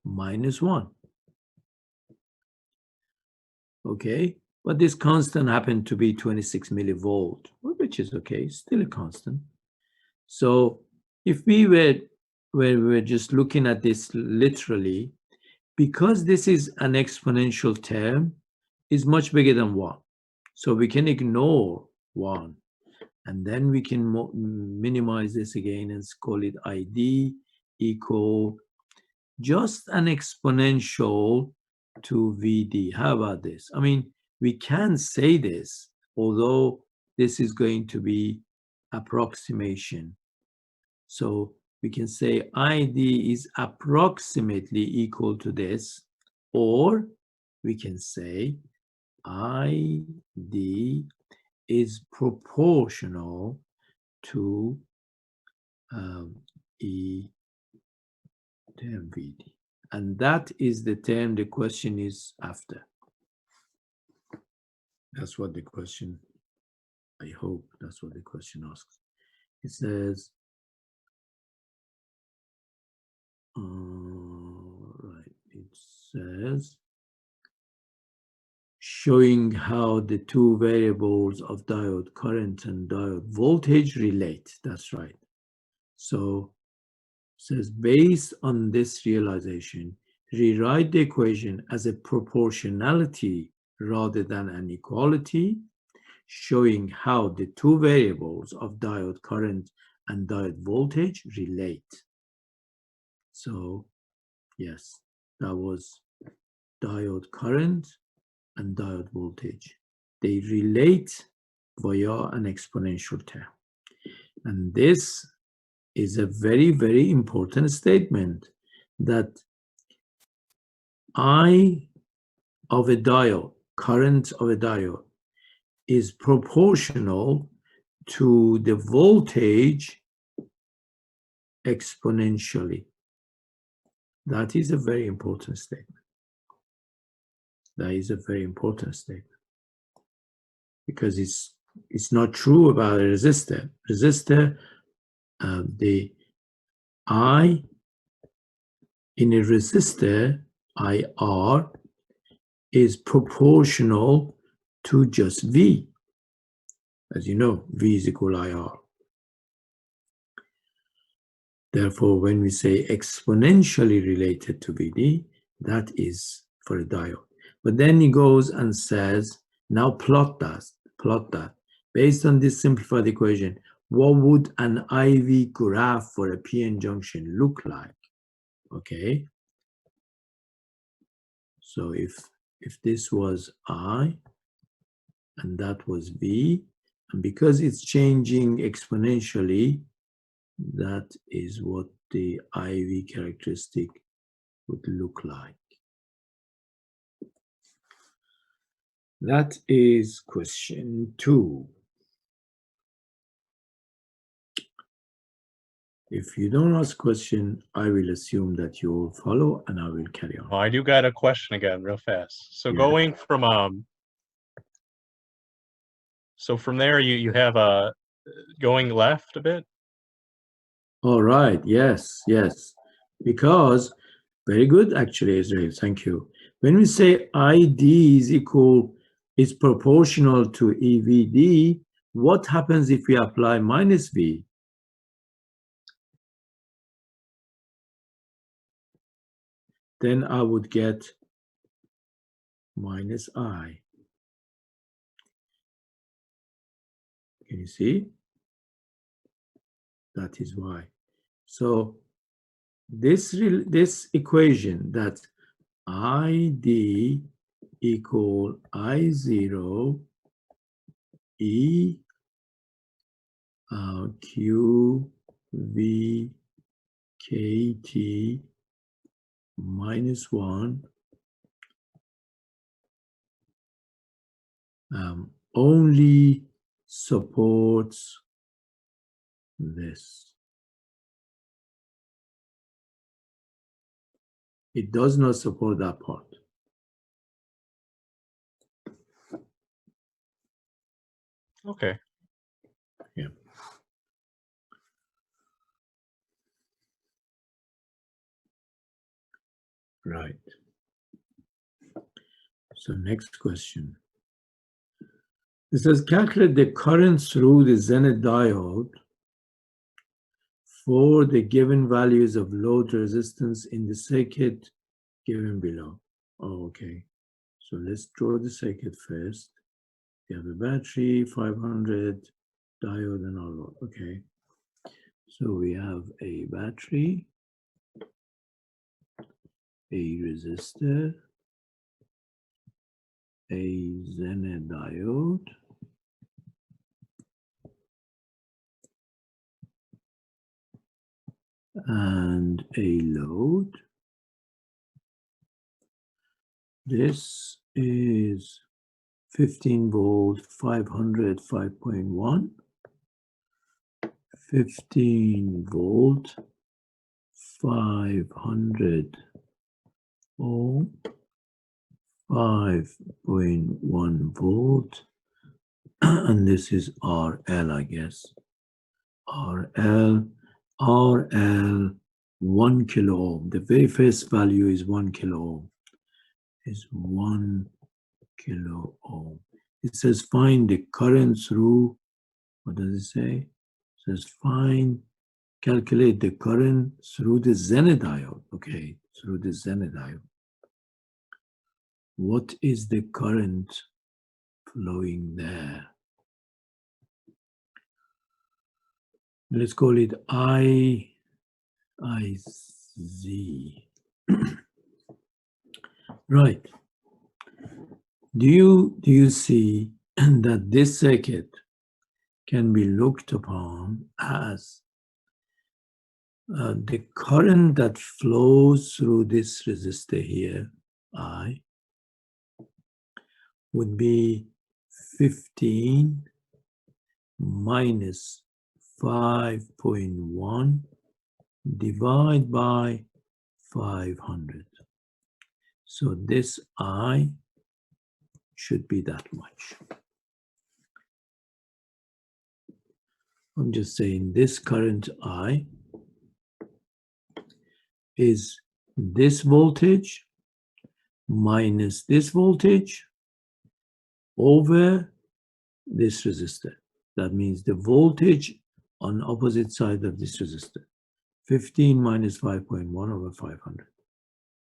minus 1. Okay, but this constant happened to be 26 millivolt, which is okay, still a constant. So if we were just looking at this literally, because this is an exponential term, is much bigger than 1. So we can ignore 1. And then we can minimize this again and call it ID equal just an exponential to VD. How about this? I mean, we can say this, although this is going to be approximation. So we can say ID is approximately equal to this, or we can say ID is proportional to E term VD. And that is the term the question is after. That's what the question, I hope that's what the question asks. It says, right, it says, showing how the two variables of diode current and diode voltage relate. That's right. So it says, based on this realization, rewrite the equation as a proportionality rather than an equality, showing how the two variables of diode current and diode voltage relate. So yes, that was diode current and diode voltage. They relate via an exponential term. And this is a very, very important statement, that I of a diode, current of a diode, is proportional to the voltage exponentially. That is a very important statement. That is a very important statement, because it's not true about a resistor. Resistor, the I in a resistor, IR, is proportional to just V. As you know, V is equal IR. Therefore, when we say exponentially related to VD, that is for a diode. But then he goes and says, now plot that. Based on this simplified equation, what would an IV graph for a PN junction look like? Okay. So if this was I and that was V, and because it's changing exponentially, that is what the IV characteristic would look like. That is question 2. If you don't ask question, I will assume that you will follow and I will carry on. Oh, I do got a question again real fast. So Yeah. going from so from there you have a going left a bit. All right, yes. Because, very good actually, Israel, thank you. When we say ID is proportional to EVD, what happens if we apply minus V? Then I would get minus I. Can you see? That is why. So this equation that ID equal I0 E Q V K T minus 1 only supports this. It does not support that part. Okay. Yeah. Right. So next question. It says calculate the current through the Zener diode for the given values of load resistance in the circuit given below. Oh, okay. So let's draw the circuit first. We have a battery, 500, diode, and all. Okay. So we have a battery, a resistor, a Zener diode, and a load. This is 15 volt, 500, 5.1, 15 volt, 500 ohm, 5.1 volt, and this is RL, I guess. RL, 1 kilo ohm. The very first value is 1 kilo ohm. Is 1 kilo ohm. It says find the current through, what does it say? It says calculate the current through the Zener diode. Okay, through the Zener diode. What is the current flowing there? Let's call it IZ. Right. Do you see that this circuit can be looked upon as the current that flows through this resistor here, I, would be 15 minus 5.1 divided by 500. So this I should be that much. I'm just saying this current I is this voltage minus this voltage over this resistor. That means the voltage on opposite side of this resistor. 15 minus 5.1 over 500.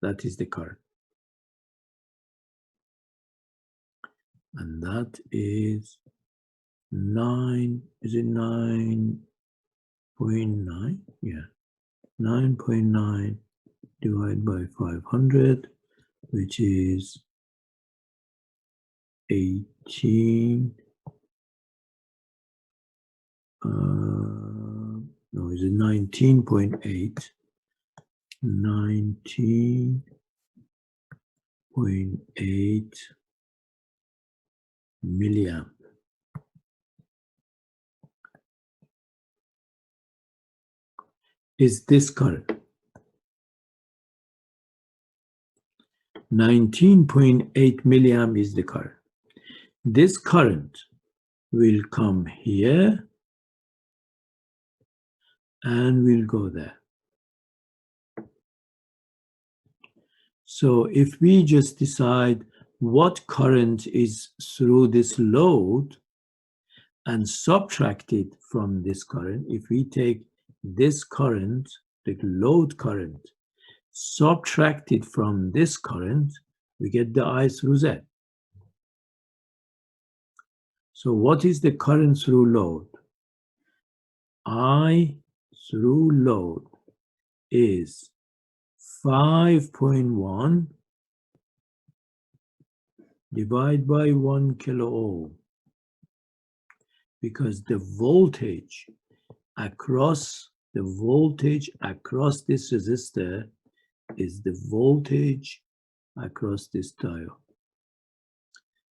That is the current. And that is 9, is it 9.9? Yeah, 9.9 divided by 500, which is 18. No, is it 19.8? 19.8 milliamp. Is this current. 19.8 milliamp is the current. This current will come here and will go there. So if we just decide what current is through this load and subtract it from this current, if we take this current, the load current, subtract it from this current, we get the I through Z. So what is the current through load? I through load is 5.1 divided by 1 kilo ohm, because the voltage across this resistor is the voltage across this diode.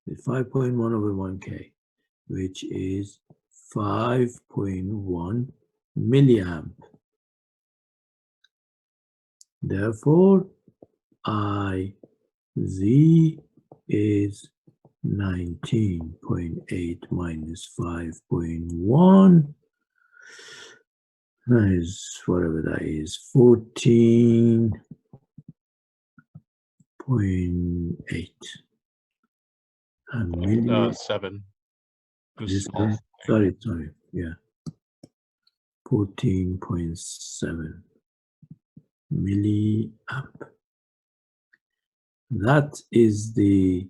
With 5.1 over 1K, which is 5.1 milliamp. Therefore, IZ is 19.8 minus 5.1. That is whatever that is, 14 A milli. 7. It was This small. one? Sorry, yeah. 14.7 milliamp. That is the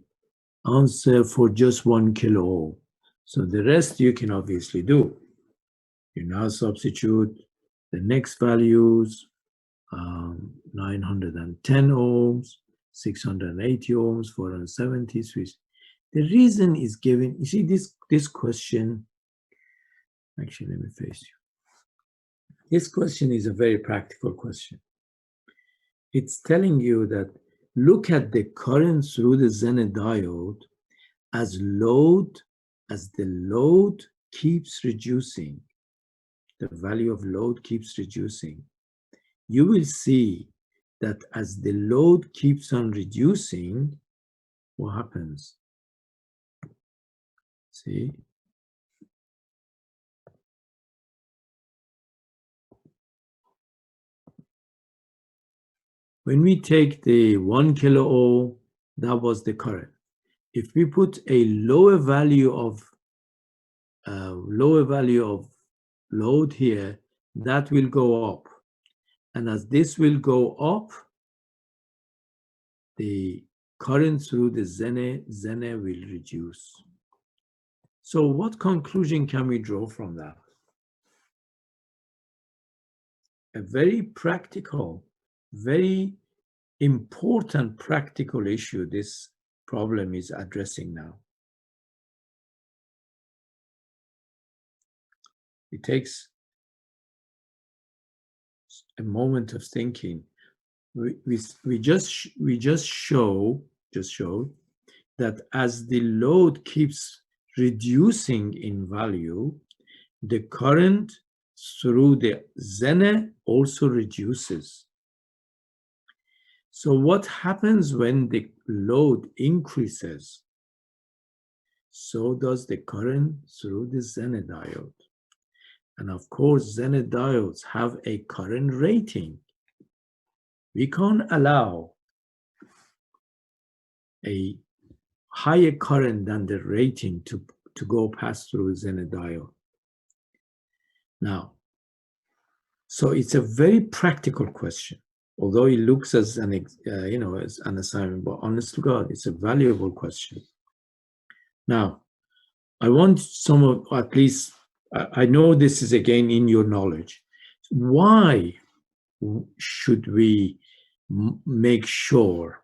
answer for just 1 kilo ohm. So the rest you can obviously do. You now substitute the next values, 910 ohms, 680 ohms, 470. The reason is given, you see this question, actually let me face you. This question is a very practical question. It's telling you that look at the current through the Zener diode as the load keeps reducing, the value of load keeps reducing. You will see that as the load keeps on reducing, what happens? See? When we take the 1 kilo ohm, that was the current. If we put a lower value of load here, that will go up. And as this will go up, the current through the Zener will reduce. So what conclusion can we draw from that? A very practical, very important practical issue this problem is addressing now. It takes a moment of thinking. We just showed that as the load keeps reducing in value, the current through the Zener also reduces. So what happens when the load increases? So does the current through the Zener diode. And of course, Zener diodes have a current rating. We can't allow a higher current than the rating to go pass through Zener diode. Now, so it's a very practical question, although it looks as an as an assignment, but honest to God, it's a valuable question. Now, I want some of, at least, I know this is again in your knowledge. Why should we make sure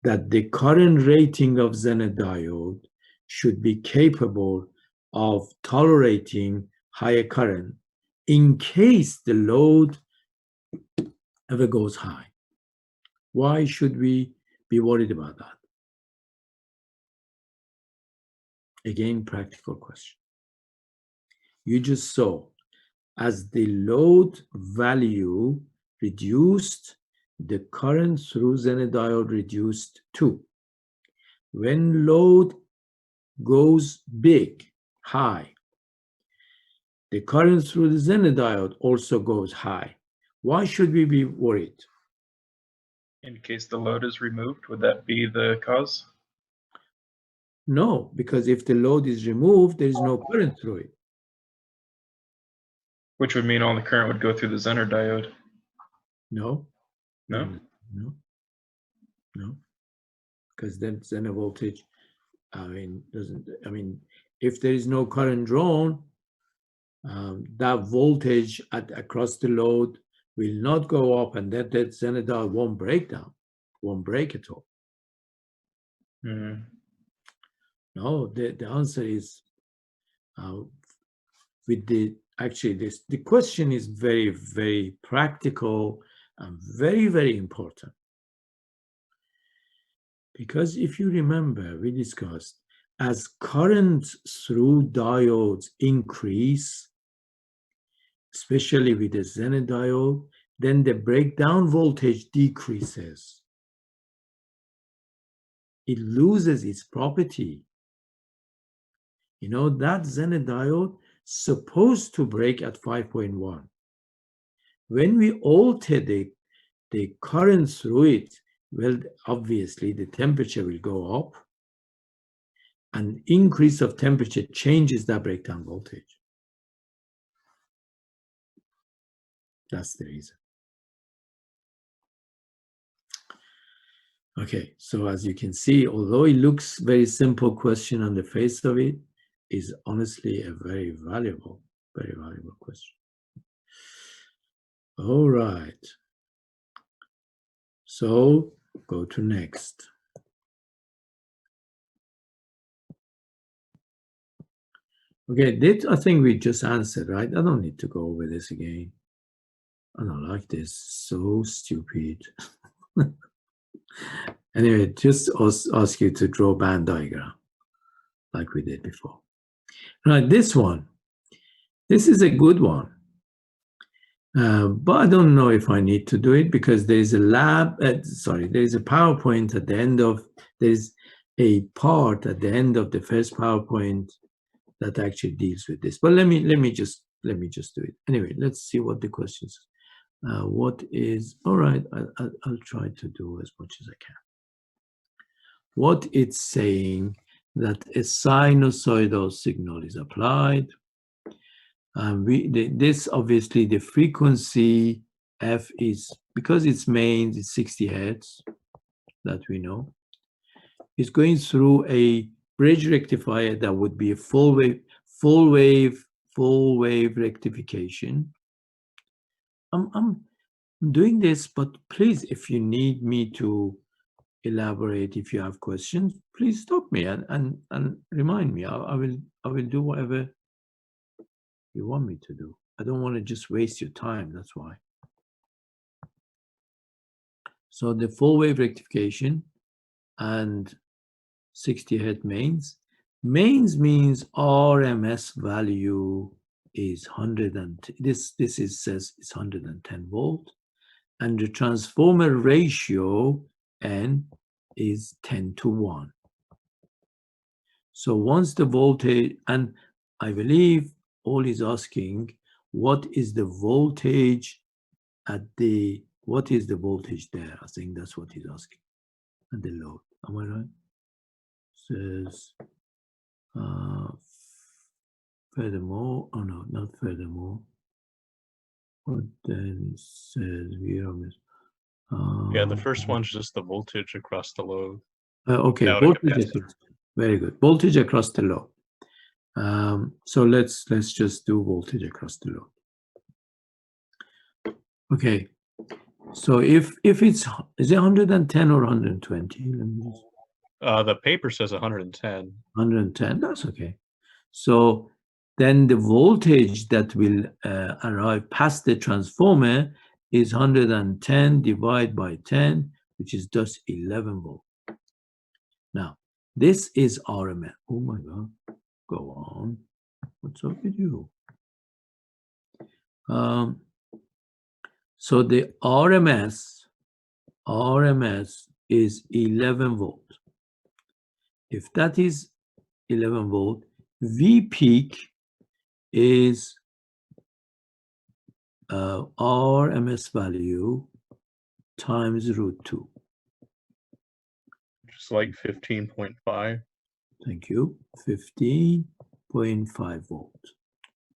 that the current rating of Zener diode should be capable of tolerating higher current in case the load ever goes high? Why should we be worried about that? Again, practical question. You just saw as the load value reduced, the current through Zener diode reduced too. When load goes big, high, the current through the Zener diode also goes high. Why should we be worried? In case the load is removed, would that be the cause? No, because if the load is removed, there is no current through it. Which would mean all the current would go through the Zener diode. No. No? No. Because then Zener voltage, if there is no current drawn, that voltage across the load will not go up, and that Zener diode won't break down, won't break at all. Mm-hmm. No, the answer is the question is very, very practical and very, very important. Because if you remember, we discussed as current through diodes increase, especially with the Zener diode, then the breakdown voltage decreases. It loses its property. You know, that Zener diode supposed to break at 5.1. When we alter the current through it, Well, obviously the temperature will go up, and increase of temperature changes that breakdown voltage. That's the reason. Okay, so as you can see, although it looks very simple question on the face of it, is honestly a very valuable question. All right. So go to next. Okay, this I think we just answered, right? I don't need to go over this again. I don't like this. So stupid. Anyway, just ask you to draw a band diagram like we did before. Right, this one. This is a good one. But I don't know if I need to do it because there's a there's a PowerPoint at the end of, there's a part at the end of the first PowerPoint that actually deals with this. But let me just do it. Anyway, let's see what the questions. What is, all right, I'll try to do as much as I can. What it's saying that a sinusoidal signal is applied. This obviously the frequency F is, because it's mains, it's 60 hertz that we know. It's going through a bridge rectifier that would be a full wave rectification. I'm doing this, but please, if you need me to elaborate, if you have questions, please stop me and remind me. I will do whatever you want me to do. I don't want to just waste your time, that's why. So the full wave rectification and 60 hertz mains. Mains means RMS value is 100 and this says it's 110 volt, and the transformer ratio N is 10:1. So once the voltage, and I believe all he's asking, what is the voltage at the, what is the voltage there? I think that's what he's asking. At the load, am I right? Says, furthermore, oh no, not furthermore. But then it says, Yeah, the first one's just the voltage across the load. okay, without a voltage capacitor. across, very good. Voltage across the load. So let's just do voltage across the load. Okay, so if it's, is it 110 or 120? Let me just, The paper says 110. 110, that's okay. So then the voltage that will arrive past the transformer is 110 divided by 10, which is just 11 volt. Now, this is RMS. Oh my God, go on. What's up with you? So the RMS is 11 volt. If that is 11 volt, V peak is RMS value times √2. Just like 15.5. Thank you. 15.5 volt.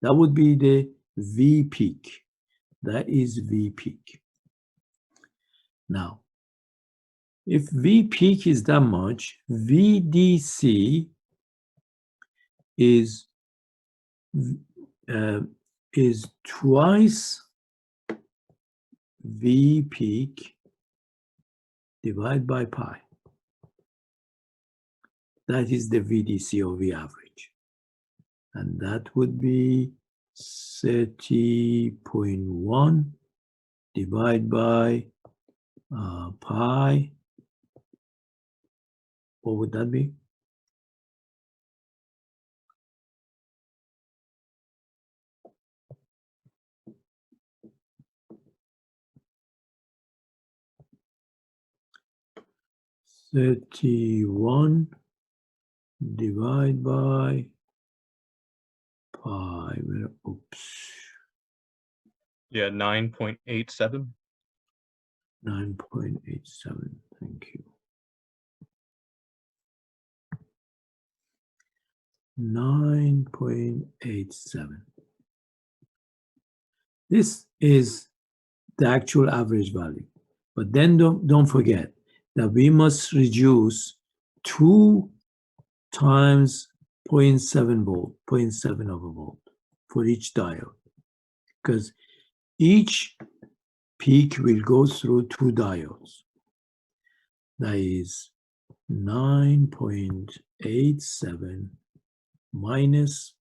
That would be the V peak. That is V peak. Now, if V peak is that much, VDC is twice V peak divided by pi. That is the VDC or V average. And that would be 30.1 divided by pi. What would that be? $31 divided by pi. Oops. Yeah, 9.87. 9.87. Thank 9.87. This is the actual average value. But then don't forget that we must reduce 2 times 0.7 volt, 0.7 of a volt for each diode, because each peak will go through 2 diodes. That is 9.87 minus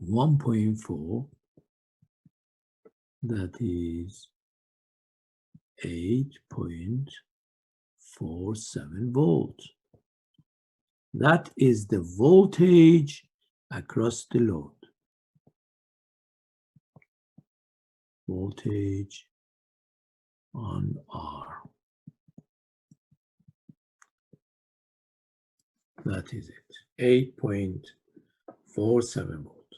1.4, that is 8.47 volts. That is the voltage across the load. Voltage on R. That is it, 8.47 volt.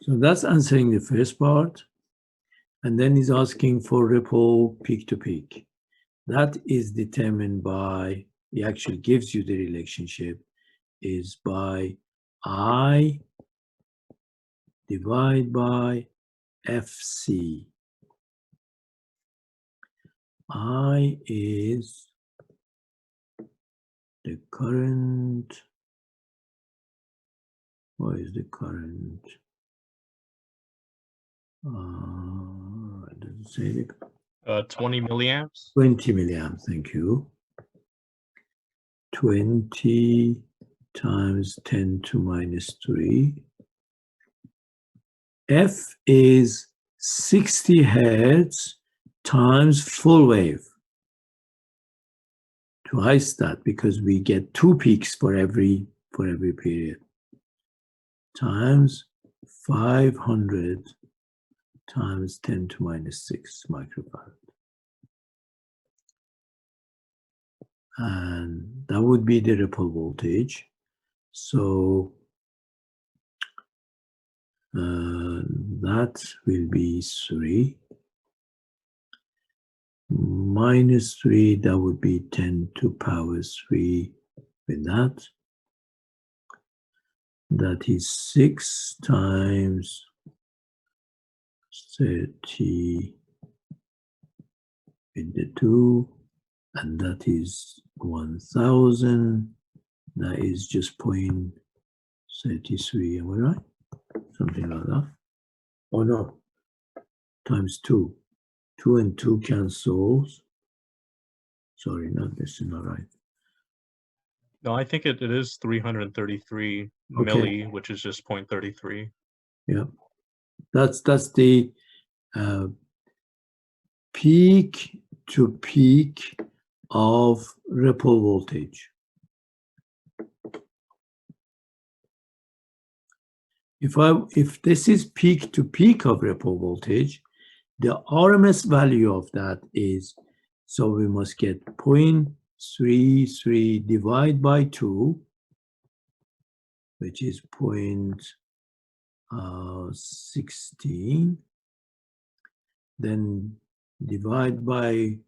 So that's answering the first part. And then he's asking for ripple peak to peak. That is determined by, he actually gives you the relationship, is by I divided by FC. I is the current, what is the current? Does it say the 20 milliamps. 20 milliamps, thank you. 20 times 10 to minus 3. F is 60 hertz times full wave. Twice that, because we get 2 peaks for every period. Times 500 times 10 to minus 6 microfarad. And that would be the ripple voltage. So that will be 3. Minus 3, that would be 10 to power 3 with that. That is 6 times 30 with the 2, and that is 1000. That is just 0.33, am I right? Something like that. Oh no, times 2. 2 and 2 cancels. Sorry, this is not right. No, I think it is 333 milli, which is just 0.33. Yeah, that's the peak to peak of ripple voltage. If this is peak to peak of ripple voltage, the RMS value of that is, so we must get 0.33 divided by 2, which is 0.16, then divide by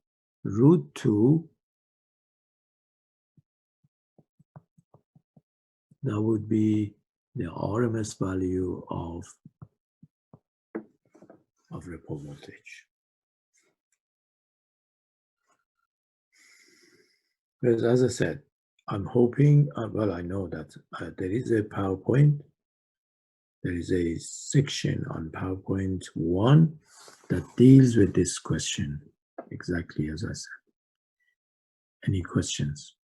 root 2, that would be the RMS value of ripple voltage. Because as I said, I'm hoping, well, I know that there is a PowerPoint. There is a section on PowerPoint 1 that deals with this question, exactly as I said. Any questions?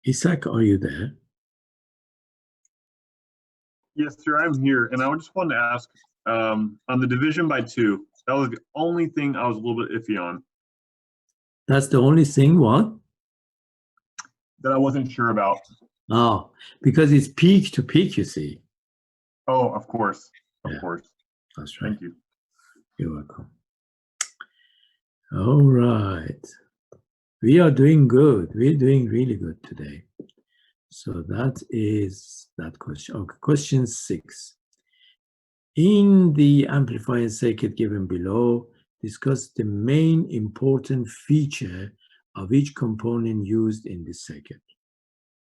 Isaac, are you there? Yes, sir, I'm here. And I just wanted to ask, on the division by 2, that was the only thing I was a little bit iffy on. That's the only thing, what? That I wasn't sure about. Oh, because it's peak to peak, you see. Oh, of course. Of course. That's right. Thank you. You're welcome. All right. We are doing good. We're doing really good today. So that is that question. Okay, question 6. In the amplifying circuit given below, discuss the main important feature of each component used in this circuit.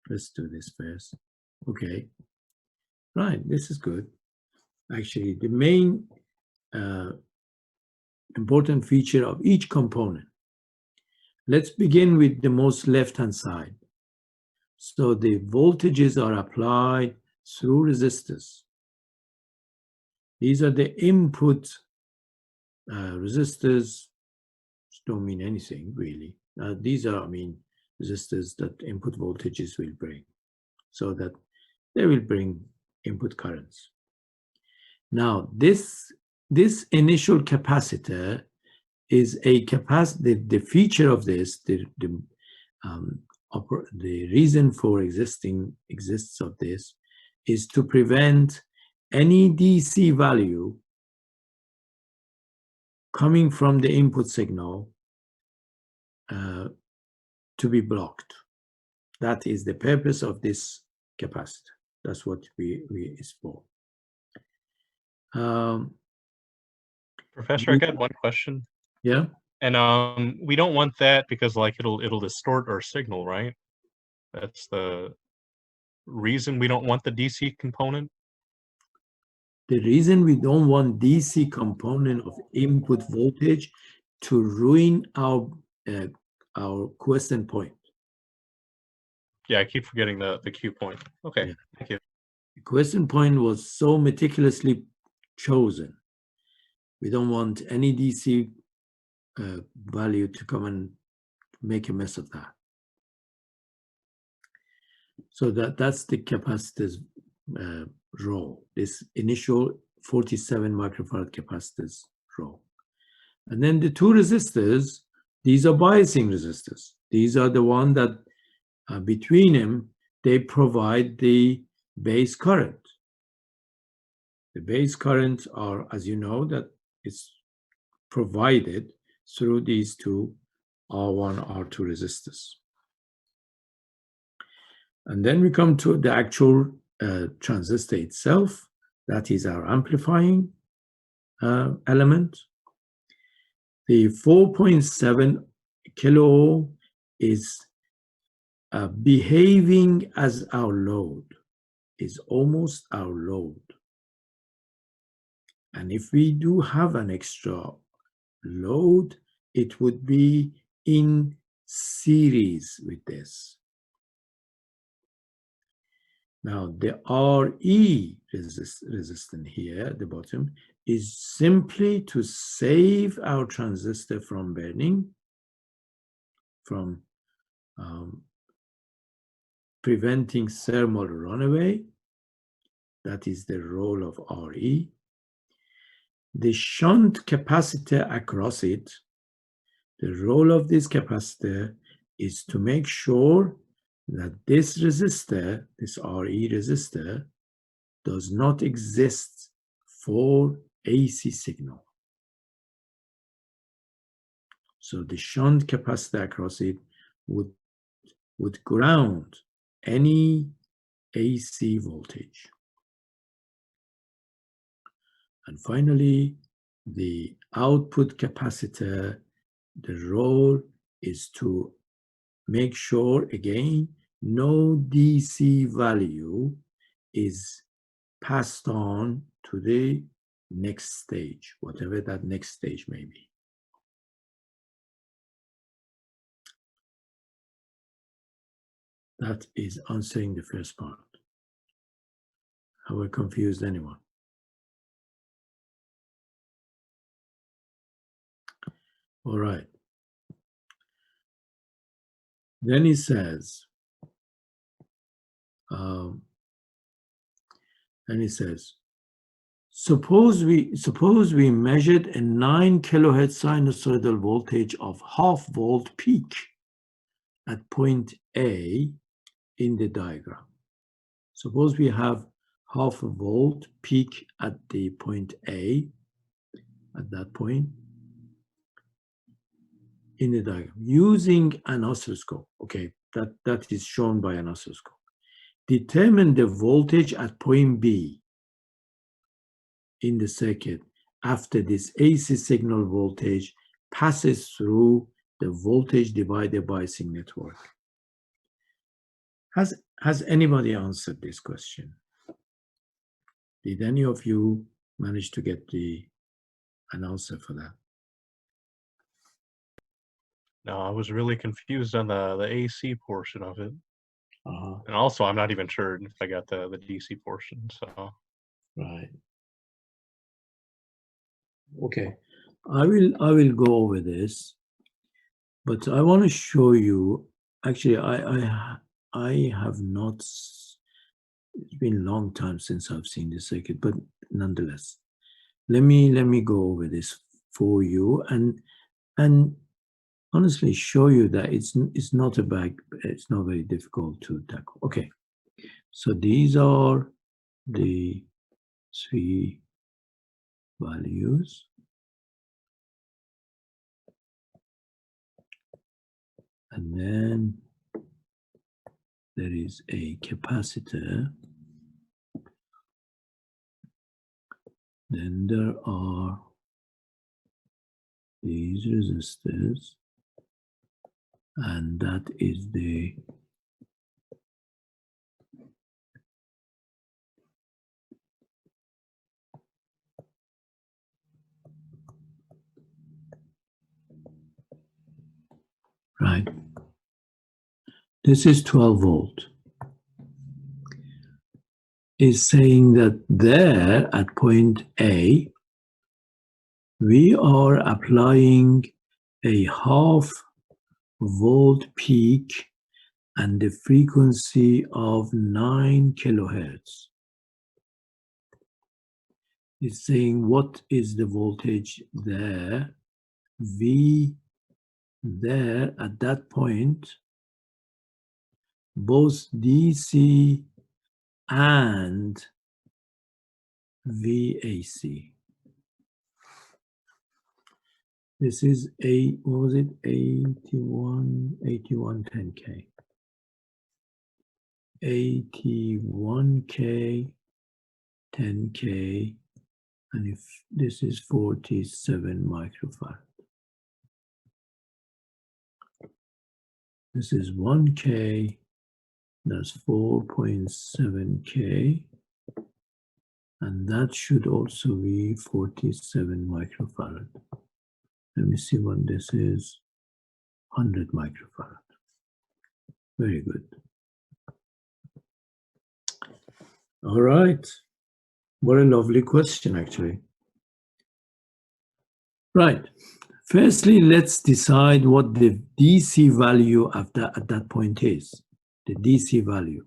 Let's do this first. Okay. Right, this is good. Actually, the main important feature of each component. Let's begin with the most left-hand side. So the voltages are applied through resistors. These are the input resistors, which don't mean anything really. These are, resistors that input voltages will bring, so that they will bring input currents. Now, this initial capacitor is a capacitor. The feature of this, the reason for exists of this is to prevent any DC value coming from the input signal to be blocked. That is the purpose of this capacitor. That's what is for. Professor, I got one question. Yeah. And we don't want that because like it'll distort our signal, right? That's the reason we don't want the DC component. The reason we don't want DC component of input voltage to ruin our quiescent point. Yeah, I keep forgetting the Q point. Okay, Yeah. thank you. The quiescent point was so meticulously chosen. We don't want any DC value to come and make a mess of that. So that's the capacitor's role, this initial 47 microfarad capacitor's role. And then the two resistors, these are biasing resistors. These are the one that between them, they provide the base current. The base currents are, as you know, that is provided through these two R1, R2 resistors. And then we come to the actual transistor itself. That is our amplifying element. The 4.7 kilo ohm is behaving as our load, is almost our load. And if we do have an extra load, it would be in series with this. Now, the RE resistant here at the bottom is simply to save our transistor from burning, from preventing thermal runaway. That is the role of RE. The shunt capacitor across it, the role of this capacitor is to make sure that this resistor, this RE resistor, does not exist for AC signal. So the shunt capacitor across it would ground any AC voltage. And finally, the output capacitor, the role is to make sure, again, no DC value is passed on to the next stage, whatever that next stage may be. That is answering the first part. Have I confused anyone? All right. Then he says, suppose we measured a 9 kilohertz sinusoidal voltage of half volt peak at point A in the diagram. Suppose we have half a volt peak at the point A, at that point in the diagram, using an oscilloscope. Okay, that is shown by an oscilloscope. Determine the voltage at point B. in the circuit after this AC signal voltage passes through the voltage divider biasing network? Has anybody answered this question? Did any of you manage to get an answer for that? No, I was really confused on the AC portion of it. Uh-huh. And also, I'm not even sure if I got the DC portion, so. Right. Okay. I will go over this, but I want to show you. Actually, I have not. It's been a long time since I've seen this circuit, but nonetheless, let me go over this for you and honestly show you that it's not it's not very difficult to tackle. Okay, so these are the 3 values, and then there is a capacitor. Then there are these resistors, and that is the right. This is 12 volt. Is saying that there at point A, we are applying a half volt peak and the frequency of 9 kilohertz. It's saying what is the voltage there? V there at that point, both DC and VAC. This is what was it? 8110K. 81K, 10K, and if this is 47 microfarad. This is 1K, that's 4.7K, and that should also be 47 microfarad. Let me see what this is, 100 microfarad. Very good. All right, what a lovely question, actually. Right, firstly, let's decide what the DC value at that point is, the DC value.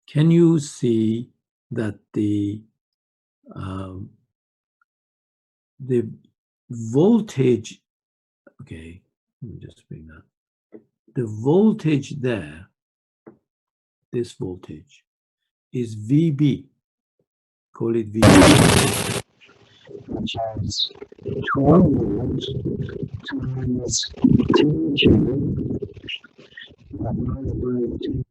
Can you see that the voltage, okay, let me just bring that. The voltage there, this voltage, is VB. Call it VB. Which is 12 volts times 10 joule divided by 2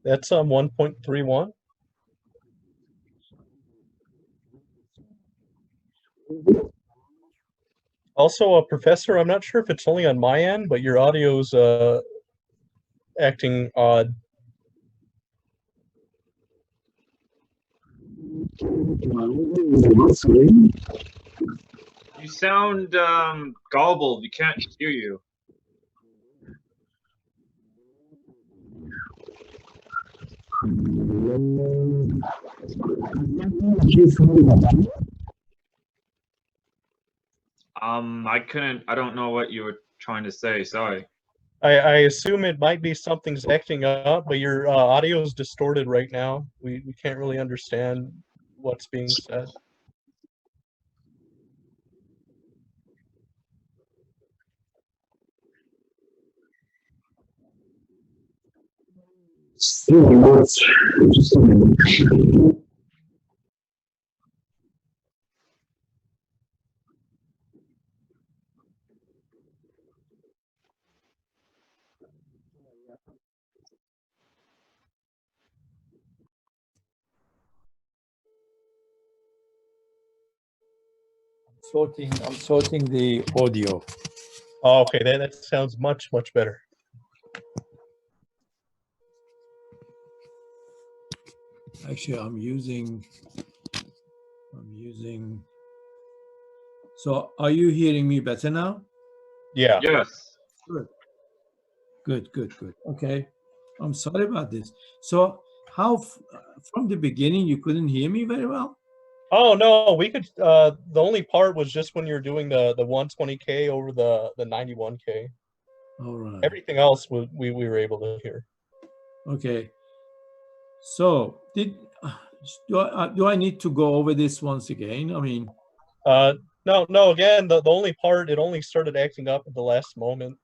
That's 1.31. Also, Professor, I'm not sure if it's only on my end, but your audio's acting odd. You sound garbled. We can't hear you. I don't know what you were trying to say. Sorry. I assume it might be something's acting up, but your audio is distorted right now. We can't really understand what's being said. I'm sorting the audio. Oh, okay, that sounds much better. Actually, I'm using. So are you hearing me better now? Yeah. Yes. Good. Okay. I'm sorry about this. So how, from the beginning, you couldn't hear me very well? Oh no, we could. The only part was just when you're doing the 120K over the 91K. All right. Everything else we were able to hear. Okay. So do I need to go over this once again? I mean, No. Again, the only part, it only started acting up at the last moment.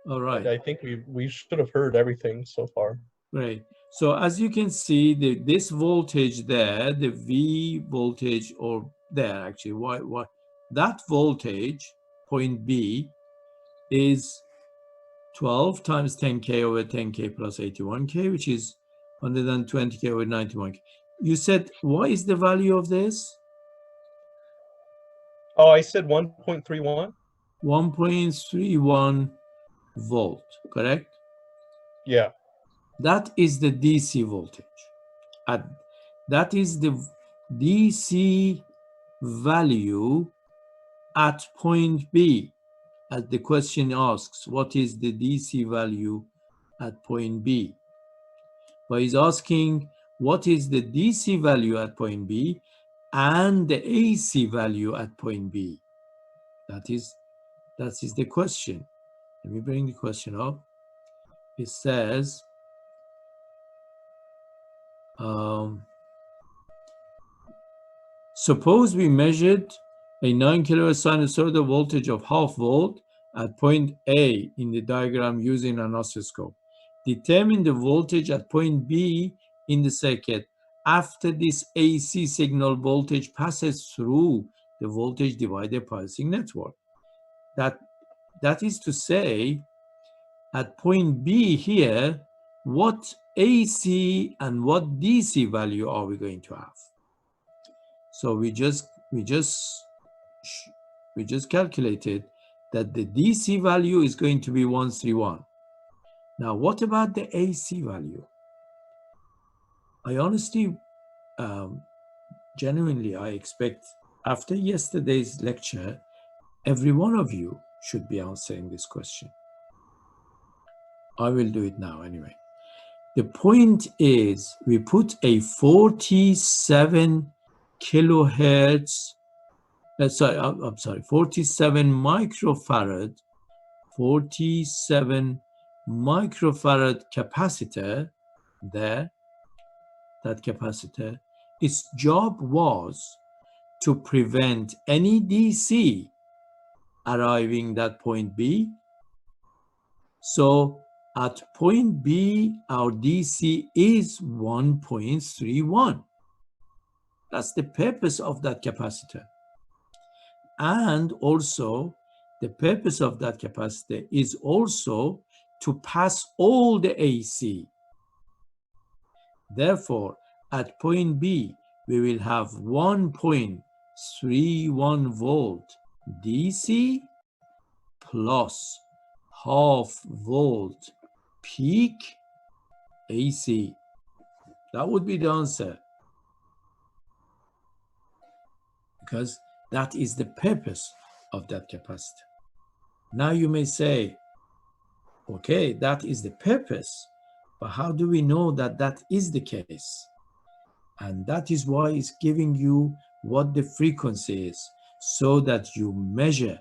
all right. I think we should have heard everything so far. Great. So as you can see, this voltage there, the V voltage, or there actually, what that voltage, point B, is 12 times 10K over 10K plus 81K, which is 120K over 91K. You said, what is the value of this? Oh, I said 1.31? 1.31 volt, correct? Yeah. That is the DC voltage. That is the DC value at point B. As the question asks, what is the DC value at point B? But he's asking, what is the DC value at point B and the AC value at point B? That is the question. Let me bring the question up. It says, suppose we measured a 9 kilowatt sinusoidal voltage of half volt at point A in the diagram using an oscilloscope. Determine the voltage at point B in the circuit after this AC signal voltage passes through the voltage divider pulsing network. That is to say, at point B here, what AC and what DC value are we going to have? So we just calculated that the DC value is going to be 131. Now, what about the AC value? I honestly, genuinely, I expect after yesterday's lecture, every one of you should be answering this question. I will do it now anyway. The point is, we put a 47 kilohertz, 47 microfarad, 47 microfarad capacitor there, that capacitor, its job was to prevent any DC arriving at point B. So at point B, our DC is 1.31. That's the purpose of that capacitor. And also, the purpose of that capacitor is also to pass all the AC. Therefore, at point B, we will have 1.31 volt DC plus half volt peak AC. That would be the answer, because that is the purpose of that capacitor. Now you may say, okay, that is the purpose, but how do we know that that is the case? And that is why it's giving you what the frequency is, so that you measure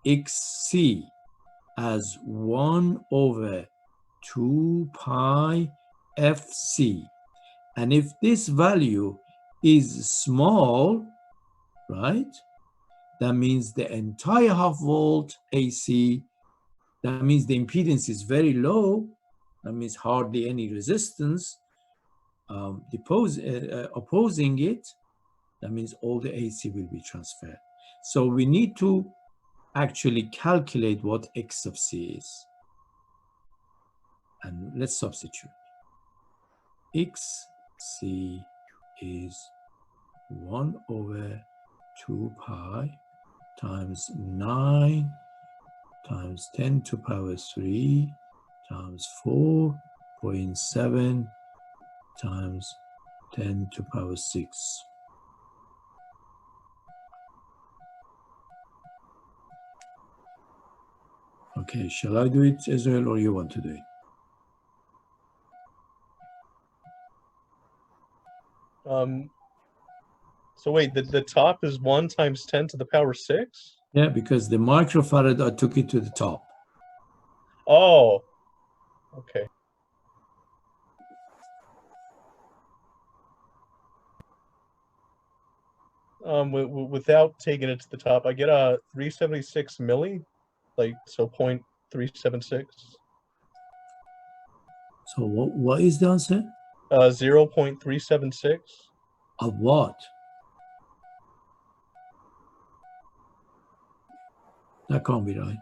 xc as 1 over 2 pi fc. And if this value is small, right, that means the entire half volt AC, that means the impedance is very low, that means hardly any resistance opposing it, that means all the AC will be transferred. So we need to actually calculate what x of c is. And let's substitute. xc is 1 over 2 pi times 9 times 10 to the power 3 times 4.7 times 10 to the power 6. Okay, shall I do it, Israel, or you want to do it? So wait, the top is 1 times 10 to the power 6? Yeah, because the microfarad, I took it to the top. Oh, okay. Without taking it to the top, I get a 376 milli, like, so 0.376. So what is the answer? 0.376. Of what? That can't be right.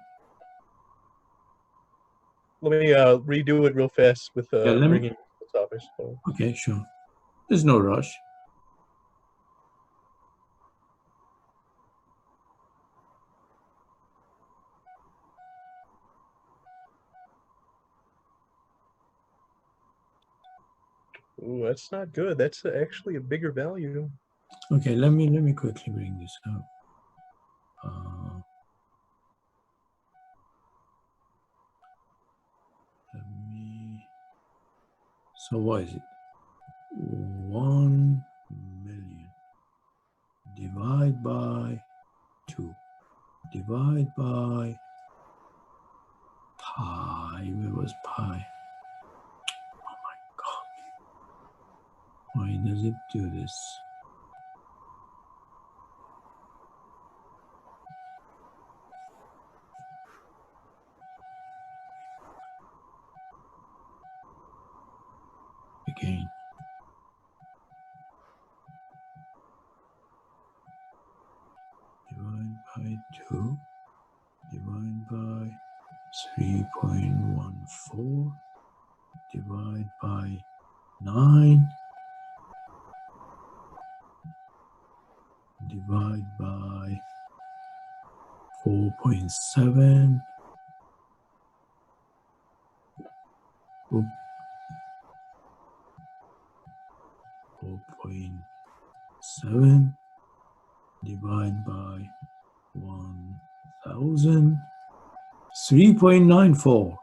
Let me redo it real fast with let me- bringing the top, I suppose. Okay, sure. There's no rush. Ooh, that's not good. That's actually a bigger value. Okay, let me quickly bring this up. So what is it? 1 million divide by 2 divide by pi. Where was pi? Oh my God. Why does it do this? Again. Divide by 2, divide by 3.14, divide by 9, divide by 4.7, 4.7 divide by 1000, 3.94,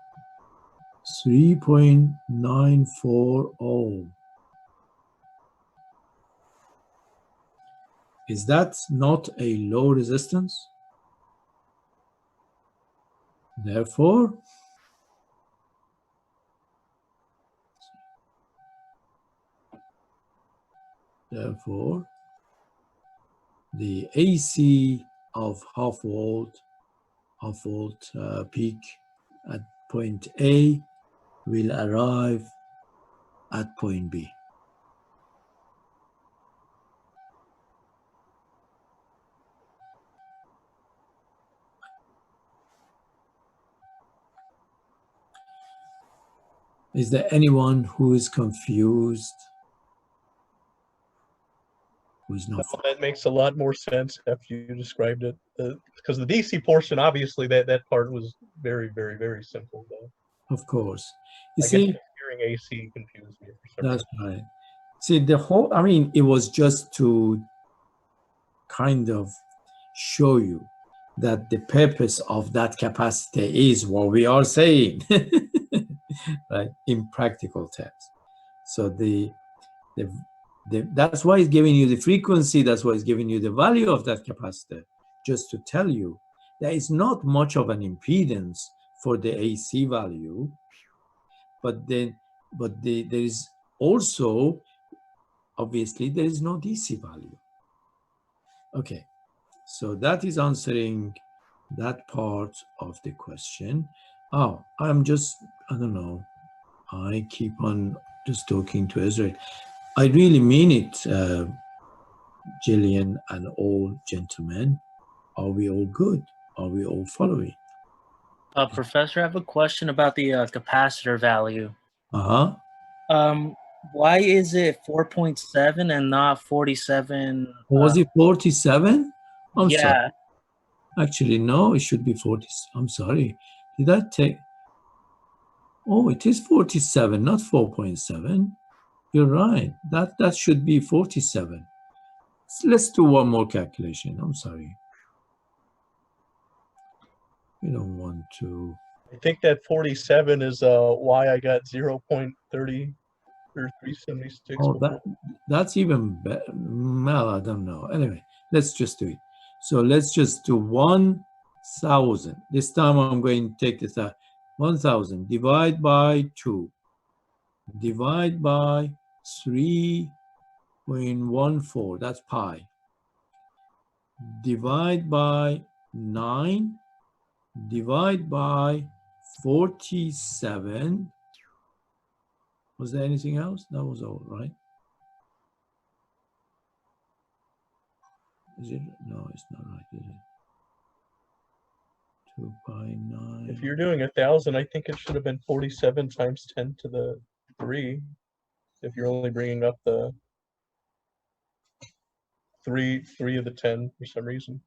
3.940. Is that not a low resistance? Therefore, the AC of half volt peak at point A will arrive at point B. Is there anyone who is confused? Who's not? That makes a lot more sense after you described it. Because the DC portion, obviously, that part was very, very, very simple. Though. Of course. You I see, guess hearing AC confused me for some that's reason. right. See, I mean, it was just to kind of show you that the purpose of that capacitor is what we are saying, right? In practical terms. So that's why it's giving you the frequency, that's why it's giving you the value of that capacitor, just to tell you there is not much of an impedance for the AC value, but there is also, obviously, there is no DC value. Okay, so that is answering that part of the question. Oh, I don't know. I keep on just talking to Israel. I really mean it, Jillian and all gentlemen. Are we all good? Are we all following? Professor, I have a question about the capacitor value. Why is it 4.7 and not 47? Was it 47? I'm yeah. sorry. Actually, no, it should be 40. I'm sorry. Did I take? Oh, it is 47, not 4.7. You're right. That should be 47. Let's do one more calculation. I'm sorry. We don't want to. I think that 47 is why I got 0.30 or 376. Oh, that's even better. Well, I don't know. Anyway, let's just do it. So let's just do 1,000. This time I'm going to take this out. 1,000 divide by 2. Divide by 3.14. That's pi. Divide by 9. Divide by 47. Was there anything else? That was all, right? Is it? No, it's not right, is it? 2 pi 9. If you're doing 1,000, I think it should have been 47 times 10 to the 3. If you're only bringing up the 3 of the 10 for some reason.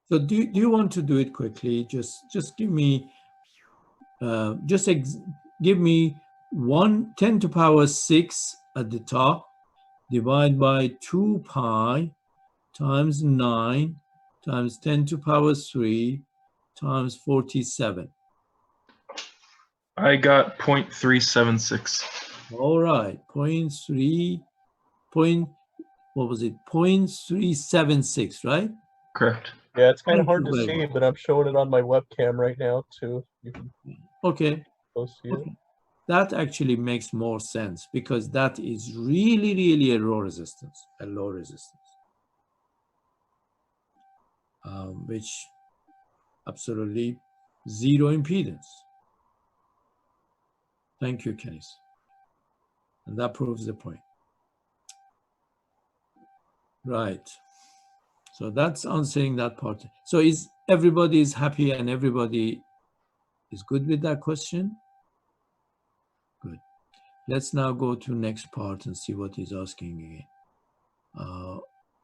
So do you want to do it quickly? Just give me, give me 10 to power 6 at the top, divide by 2 pi times 9 times 10 to power 3 times 47. I got 0.376. All right, 0.376, right? Correct. Yeah, it's kind of Thank hard you to very see, much. but I'm showing it on my webcam right now too. You can Okay. go see it. Okay. That actually makes more sense because that is really, really a low resistance, which absolutely zero impedance. Thank you, Kenneth. And that proves the point. Right. So that's answering that part. So is everybody is happy and everybody is good with that question? Good. Let's now go to next part and see what he's asking again.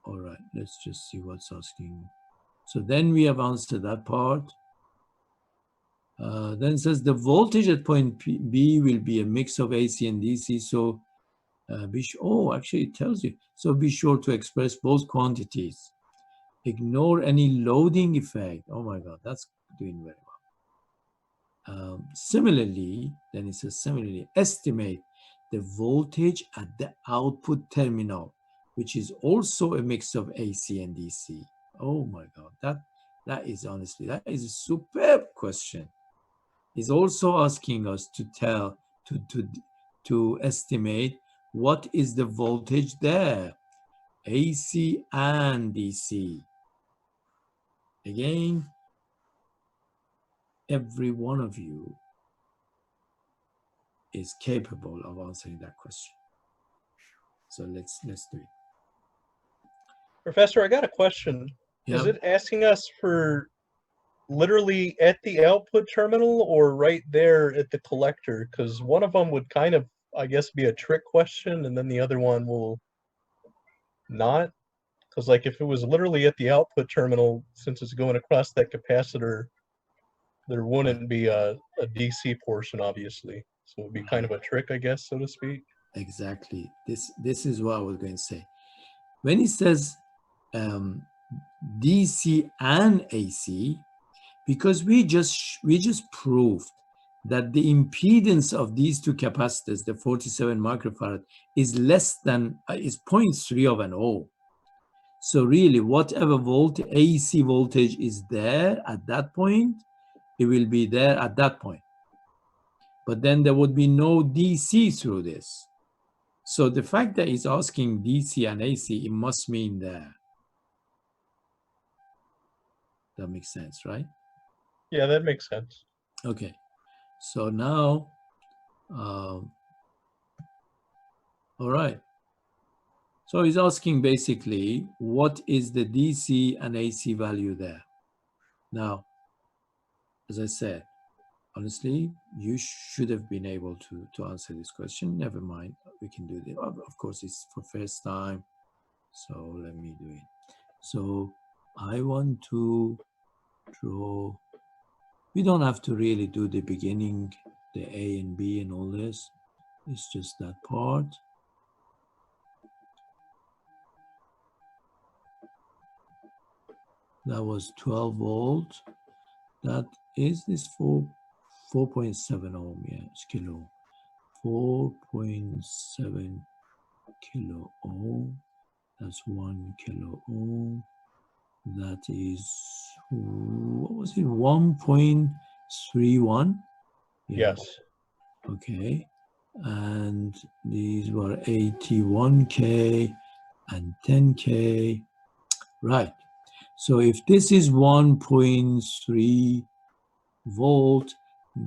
All right, let's just see what's asking. So then we have answered that part. Then it says the voltage at point B will be a mix of AC and DC. So actually it tells you. So be sure to express both quantities. Ignore any loading effect. Oh my God, that's doing very well. Similarly, then it says similarly, estimate the voltage at the output terminal, which is also a mix of AC and DC. Oh my God, that is honestly, that is a superb question. He's also asking us to estimate what is the voltage there, AC and DC. Again, every one of you is capable of answering that question. So let's do it. Professor, I got a question. Is Yeah. it asking us for literally at the output terminal or right there at the collector? Because one of them would kind of, I guess, be a trick question, and then the other one will not. Because like if it was literally at the output terminal, since it's going across that capacitor, there wouldn't be a DC portion, obviously. So it would be kind of a trick, I guess, so to speak. Exactly. This is what I was going to say. When it says DC and AC, because we just proved that the impedance of these two capacitors, the 47 microfarad, is less than is 0.3 of an ohm. So really, whatever AC voltage is there at that point, it will be there at that point. But then there would be no DC through this. So the fact that it's asking DC and AC, it must mean there. That makes sense, right? Yeah, that makes sense. Okay. So now, all right. So he's asking basically, what is the DC and AC value there? Now, as I said, honestly, you should have been able to answer this question. Never mind, we can do this. Of course, it's for first time. So let me do it. So I want to draw, we don't have to really do the beginning, the A and B and all this. It's just that part. That was 12 volt. That is this 4.7 ohm, yes, kilo. 4.7 kilo ohm. That's 1 kilo ohm. That is, what was it, 1.31? Yes. Okay. And these were 81K and 10K. Right. So if this is 1.3 volt,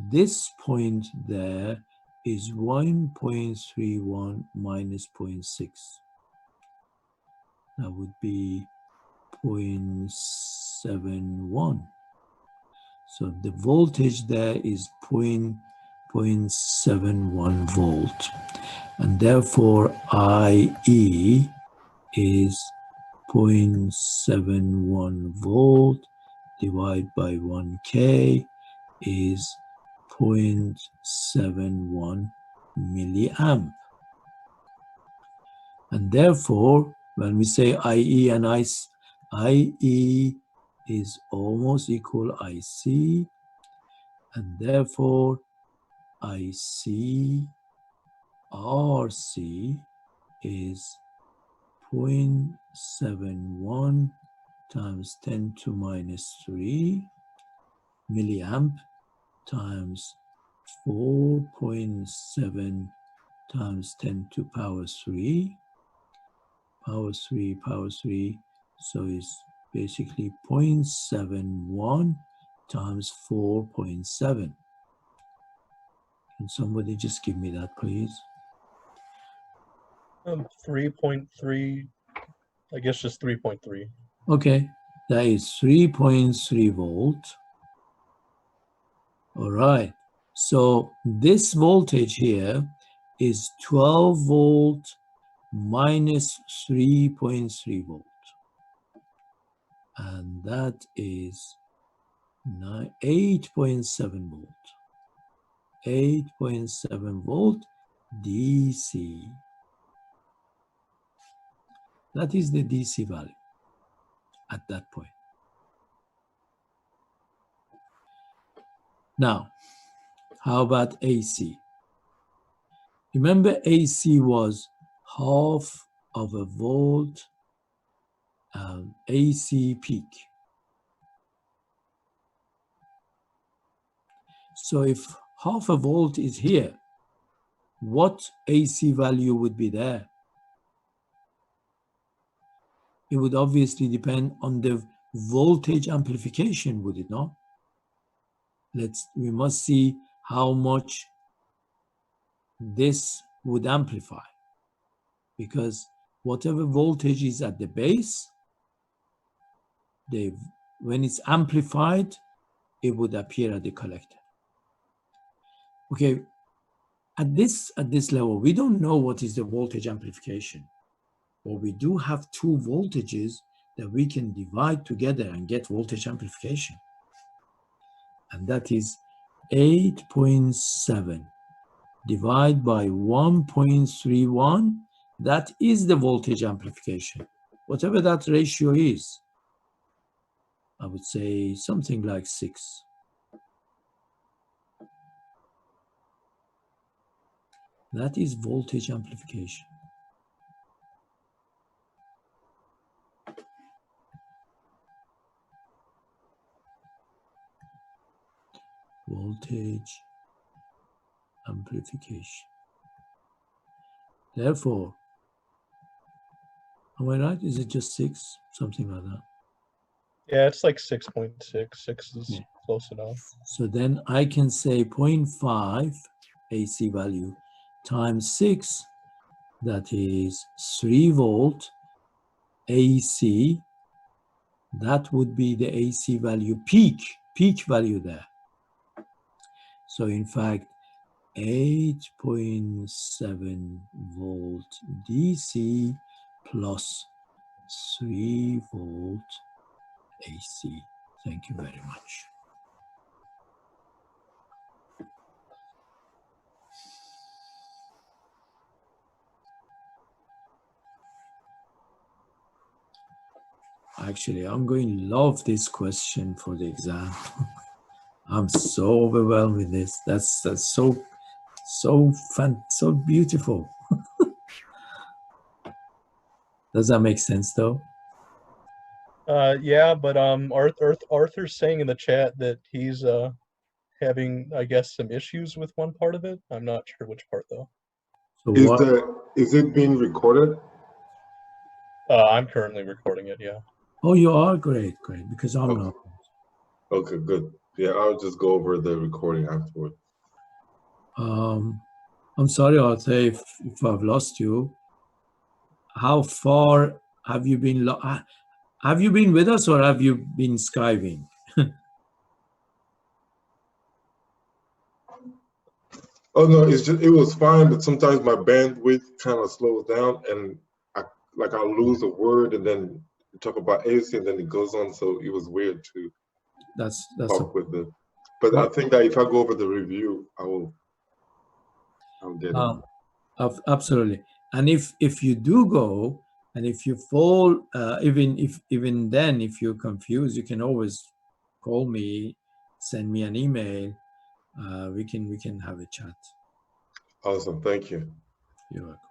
this point there is 1.31 minus 0.6. That would be 0.71. So the voltage there is 0.71 volt. And therefore IE is 0.71 volt divided by 1K is 0.71 milliamp. And therefore, when we say IE and IE is almost equal IC, and therefore IC RC is 0.71 times 10 to minus 3 milliamp times 4.7 times 10 to power 3, power 3, power 3. So it's basically 0.71 times 4.7. Can somebody just give me that, please? 3.3, I guess just 3.3. Okay, that is 3.3 volt. All right, so this voltage here is 12 volt minus 3.3 volt. And that is 8.7 volt. 8.7 volt DC. That is the DC value at that point. Now, how about AC? Remember, AC was half of a volt AC peak. So if half a volt is here, what AC value would be there? It would obviously depend on the voltage amplification, would it not? We must see how much this would amplify, because whatever voltage is at the base, when it's amplified, it would appear at the collector. Okay, at this level, we don't know what is the voltage amplification, but we do have two voltages that we can divide together and get voltage amplification. And that is 8.7 divided by 1.31. That is the voltage amplification. Whatever that ratio is, I would say something like 6. That is voltage amplification. voltage amplification. Therefore, am I right? Is it just 6? Something like that. Yeah, it's like 6.6. 6 is Yeah. close enough. So then I can say 0.5 AC value times 6, that is 3 volt AC. That would be the AC value peak value there. So in fact, 8.7 volt DC plus 3 volt AC. Thank you very much. Actually, I'm going to love this question for the exam. I'm so overwhelmed with this. That's so fun, so beautiful. Does that make sense though? Yeah, but Arthur's saying in the chat that he's having, I guess, some issues with one part of it. I'm not sure which part though. So Is what? is it being recorded? I'm currently recording it. Yeah. Oh, you are great, because I'm Okay. not. Okay, good. Yeah, I'll just go over the recording afterward. I'm sorry, Arthur, if I've lost you. How far have you been? Have you been with us, or have you been Skyping? Oh no, it was fine, but sometimes my bandwidth kind of slows down, and I'll lose a word, and then talk about AC, and then it goes on. So it was weird to That's talk with the. But I think that if I go over the review, I'll get it. Absolutely. And if you do go, and if you fall, even then, if you're confused, you can always call me, send me an email. We can have a chat. Awesome, thank you. You're welcome.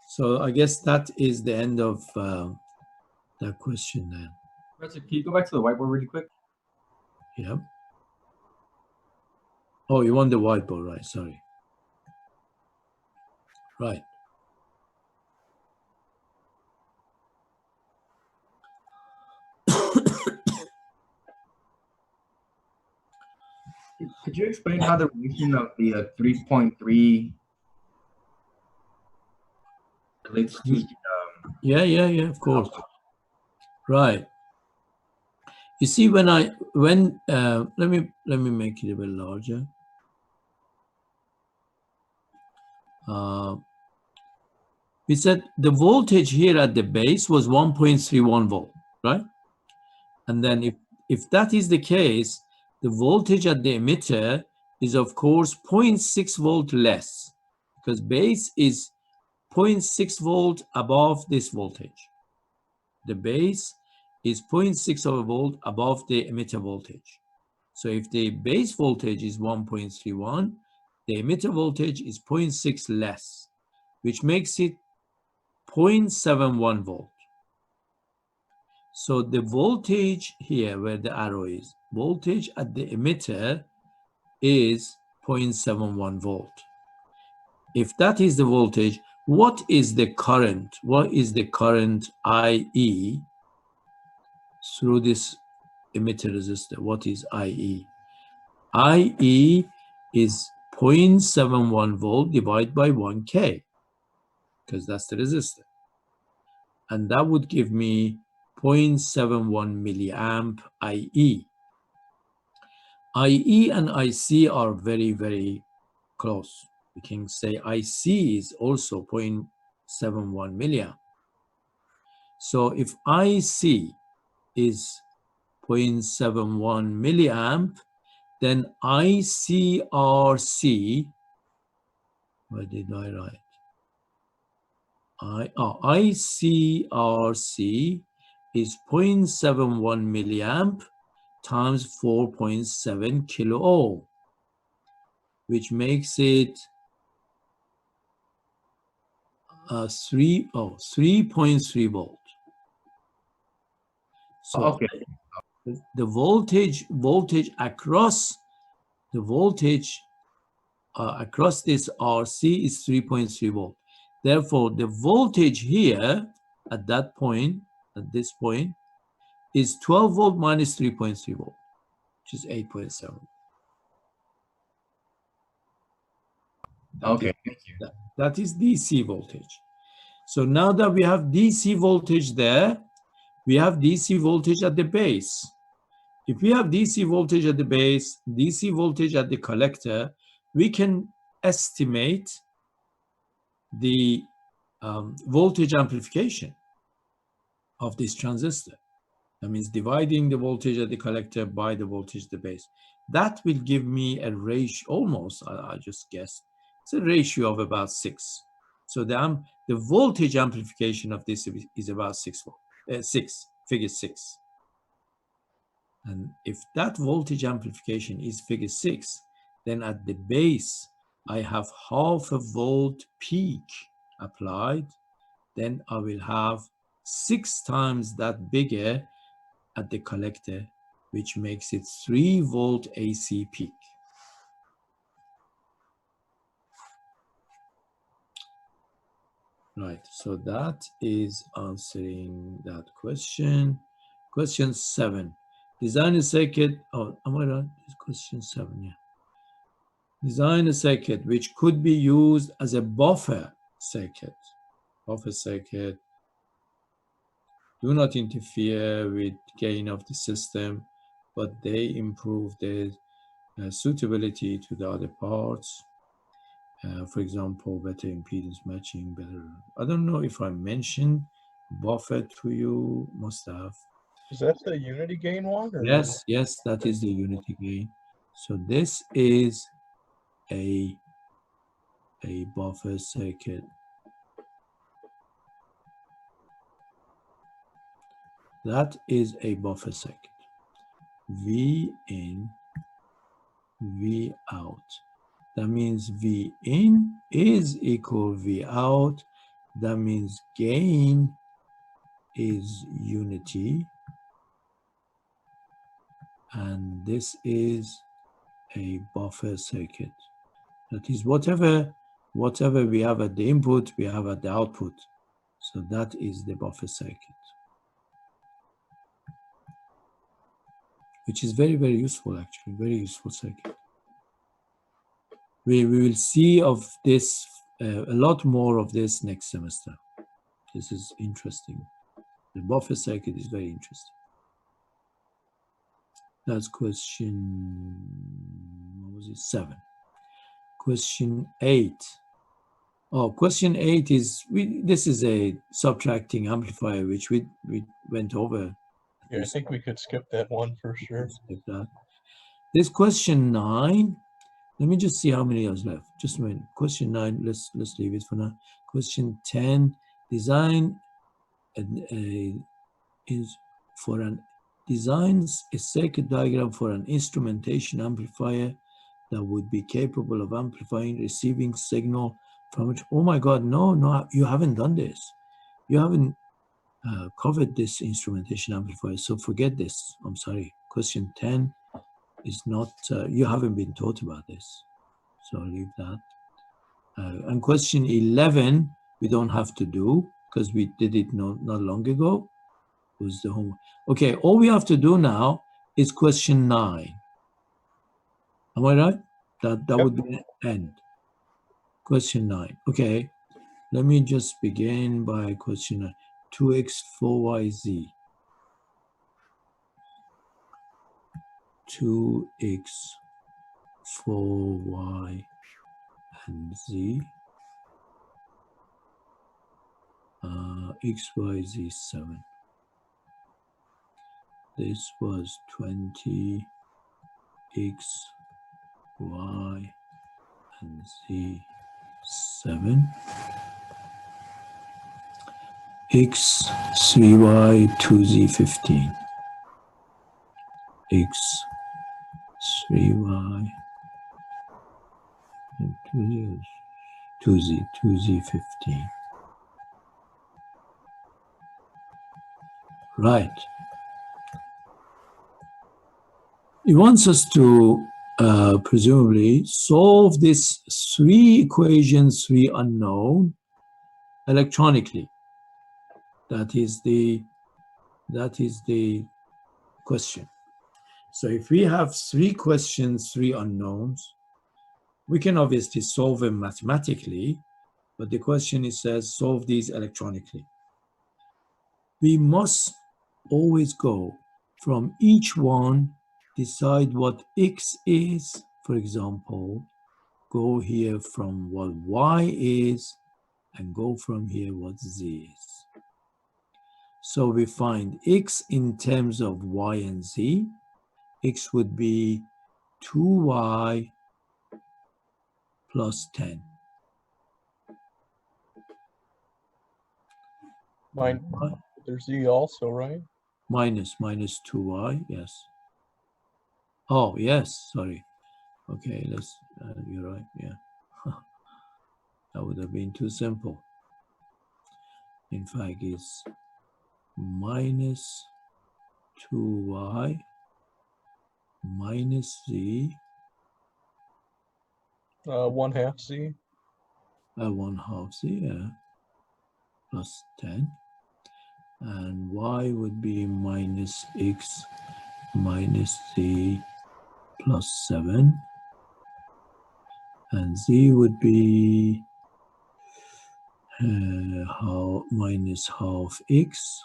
So I guess that is the end of that question then. Professor, can you go back to the whiteboard really quick? Yeah. Oh, you want the whiteboard, right? Sorry. Right. Could you explain how the relation of the 3.3 relates to Yeah, of course. Right. You see, let me make it a bit larger. We said the voltage here at the base was 1.31 volt, right? And then if that is the case, the voltage at the emitter is of course 0.6 volt less, because base is 0.6 volt above this voltage. The base is 0.6 of a volt above the emitter voltage. So if the base voltage is 1.31, the emitter voltage is 0.6 less, which makes it 0.71 volt. So the voltage here, where the arrow is, voltage at the emitter is 0.71 volt. If that is the voltage, what is the current? What is the current IE through this emitter resistor? What is IE? IE is 0.71 volt divided by 1K, because that's the resistor. And that would give me 0.71 milliamp IE. IE and IC are very, very close. We can say IC is also 0.71 milliamp. So if IC is 0.71 milliamp, then ICRC, what did I write? ICRC is 0.71 milliamp times 4.7 kilo ohm, which makes it 3.3 volt. So okay. the voltage across the voltage across this RC is 3.3 volt. Therefore, the voltage here at that point, at this point, is 12 volt minus 3.3 volt, which is 8.7. Okay, thank you. That is DC voltage. So now that we have DC voltage there, we have DC voltage at the base. If we have DC voltage at the base, DC voltage at the collector, we can estimate the voltage amplification of this transistor. That means dividing the voltage at the collector by the voltage at the base. That will give me a ratio, almost, I just guessed, it's a ratio of about 6. So the voltage amplification of this is about 6, figure 6. And if that voltage amplification is figure 6, then at the base, I have half a volt peak applied. Then I will have 6 times that bigger at the collector, which makes it 3 volt AC peak. Right, so that is answering that question. Question 7. Design a circuit, oh, am I right? It's question 7, yeah. Design a circuit which could be used as a buffer circuit. Buffer circuit. Do not interfere with gain of the system, but they improve the suitability to the other parts. For example, better impedance matching, better. I don't know if I mentioned buffer to you, must have. Is that the unity gain one? Or? Yes, yes, that is the unity gain. So this is a buffer circuit. That is a buffer circuit. V in, V out. That means V in is equal V out. That means gain is unity. And this is a buffer circuit. That is whatever we have at the input, we have at the output. So that is the buffer circuit, which is very, very useful, actually, very useful circuit. We will see of this, a lot more of this next semester. This is interesting. The buffer circuit is very interesting. That's question, what was it, 7. Question 8. Oh, question 8 is, this is a subtracting amplifier, which we went over. Yeah, I think we could skip that one for sure. Skip that. This question 9. Let me just see how many is left. Just a minute. Question 9, let's leave it for now. Question 10, designs a circuit diagram for an instrumentation amplifier that would be capable of amplifying receiving signal from it. Oh my God, no, you haven't done this. You haven't covered this instrumentation amplifier, so forget this. I'm sorry. Question 10 is not, you haven't been taught about this, so I'll leave that. And question 11, we don't have to do because we did it not long ago. It was the homework. Okay, all we have to do now is question 9. Am I right? That Yep. would be the end. Question 9. Okay, let me just begin by question 9. 2x 4yz. 2x 4y and z. X, y, z 7. This was 20 x, y, and z 7. X, 3y, 2z 15. X, 3y, and 2z 15. Right. It wants us to presumably solve this 3 equations, 3 unknown electronically. That is the question. So if we have 3 questions, 3 unknowns, we can obviously solve them mathematically, but the question is says solve these electronically. We must always go from each one, decide what x is, for example, go here from what y is, and go from here what z is. So we find x in terms of y and z. X would be 2y plus 10. There's z also, right? Minus 2y, yes. Oh, yes, sorry. Okay, you're right, yeah. That would have been too simple. In fact, it's minus 2y minus z 1/2 z. 1/2 z, yeah, plus 10. And y would be minus x minus z plus 7. And z would be minus half x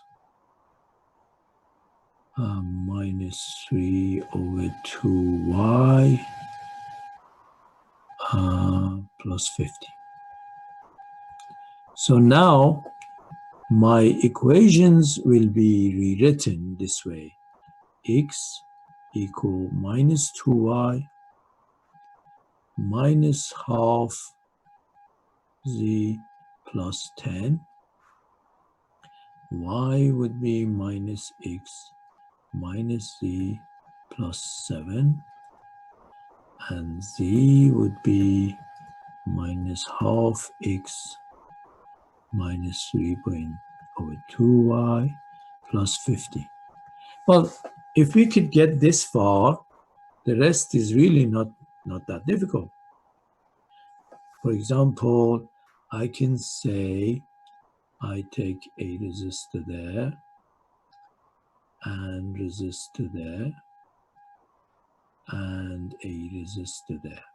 minus 3 over 2y plus 50. So now my equations will be rewritten this way. X equal minus 2y minus half z plus 10. Y would be minus x minus z plus 7. And z would be minus half x minus 3 over 2y plus 50. Well, if we could get this far, the rest is really not that difficult. For example, I can say I take a resistor there and resistor there and a resistor there.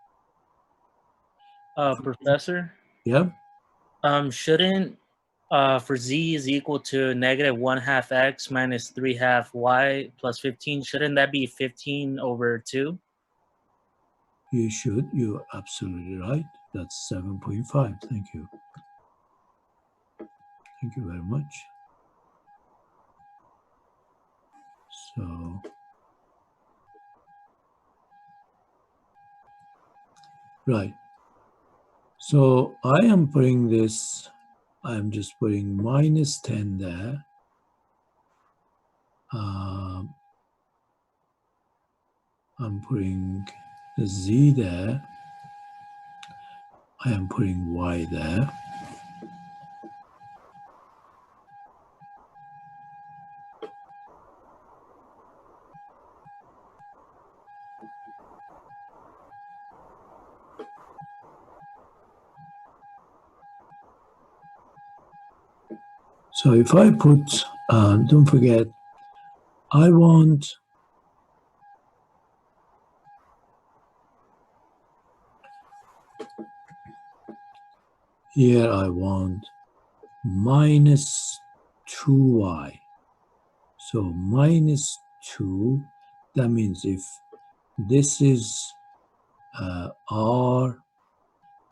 Professor? Yeah? Shouldn't for z is equal to negative 1/2 x minus 3/2 y plus 15, shouldn't that be 15 over 2? You should. You're absolutely right. That's 7.5. Thank you. Thank you very much. So, right. So I am putting this, I'm just putting minus 10 there. I'm putting the z there. I am putting y there. So if I put, don't forget, I want here I want minus 2y. So minus 2, that means if this is r,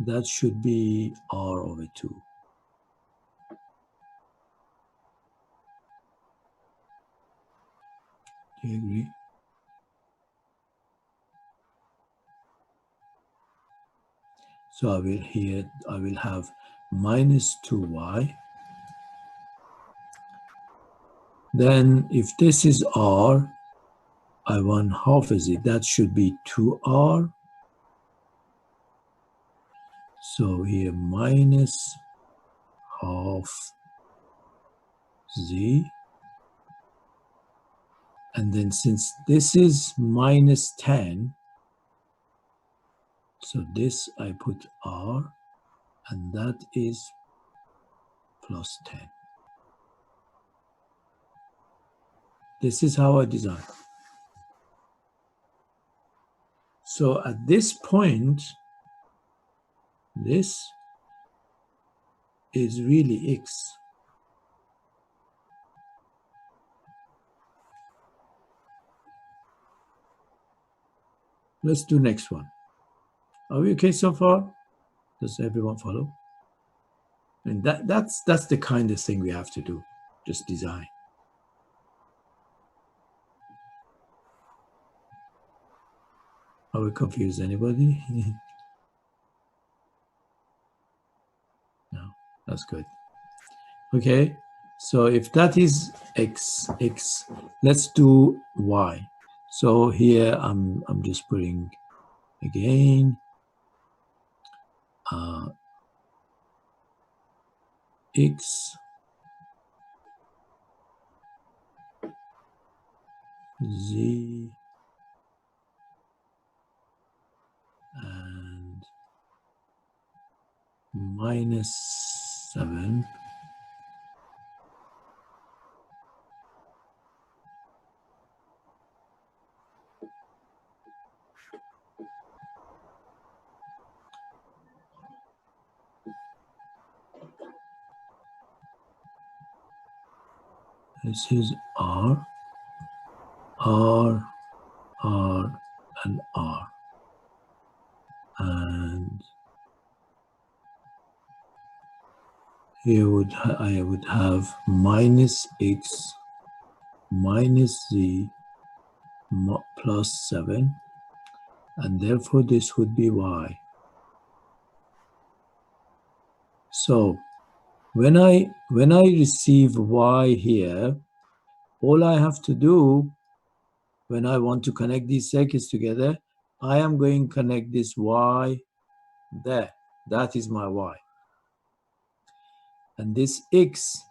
that should be r over 2. Do you agree? So I will have minus 2y. Then if this is r, I want half of it. That should be 2r. So here minus half z. And then since this is minus 10, So this I put R, and that is plus 10. This is how I design. So at this point, this is really X. Let's do next one. Are we okay so far? Does everyone follow? And that's the kind of thing we have to do, just design. Are we confused, anybody? No, that's good. Okay, so if that is X, let's do Y. So here I'm just putting again X, Z, and -7. This is R, R, R, and R. And here I would have -X, -Z, +7, and therefore this would be Y. So when I receive Y here, all I have to do when I want to connect these circuits together, I am going to connect this Y there. That is my Y. And this X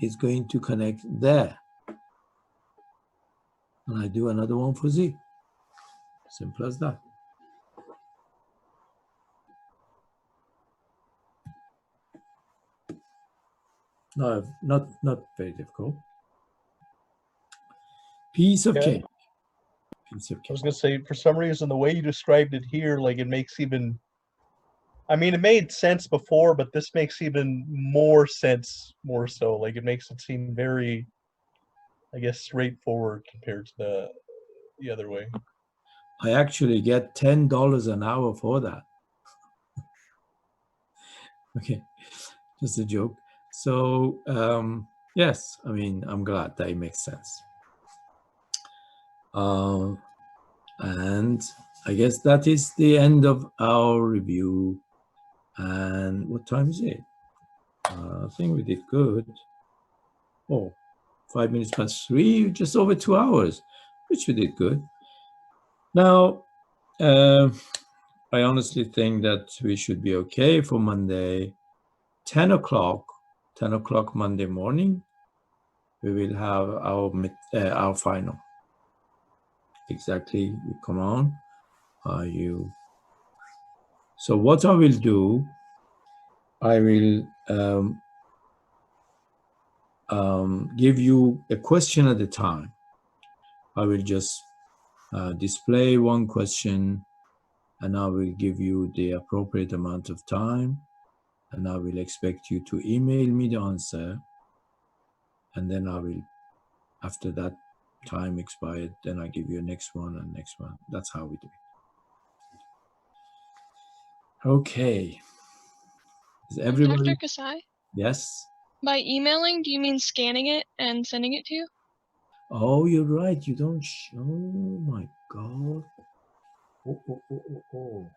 is going to connect there. And I do another one for Z. Simple as that. No, not very difficult. Piece of Yeah. cake. Piece of I cake. was gonna say, for some reason, the way you described it here, like it makes even. I mean, it made sense before, but this makes even more sense, more so. Like it makes it seem very, I guess, straightforward compared to the other way. I actually get $10 an hour for that. Okay, just a joke. So yes, I mean, I'm glad that it makes sense. And I guess that is the end of our review. And what time is it? I think we did good. Oh, 5 minutes past 3, just over 2 hours, which we did good. Now, I honestly think that we should be okay for Monday, 10 o'clock Monday morning. We will have our final. Exactly, you come on. So what I will do, I will give you a question at a time. I will just display one question, and I will give you the appropriate amount of time, and I will expect you to email me the answer, and then I will, after that time expired, then I give you a next one and next one. That's how we do it. Okay. Is everybody? Dr. Kasai, Yes. by emailing, do you mean scanning it and sending it to you? Oh, you're right. You don't. Oh my God. Oh.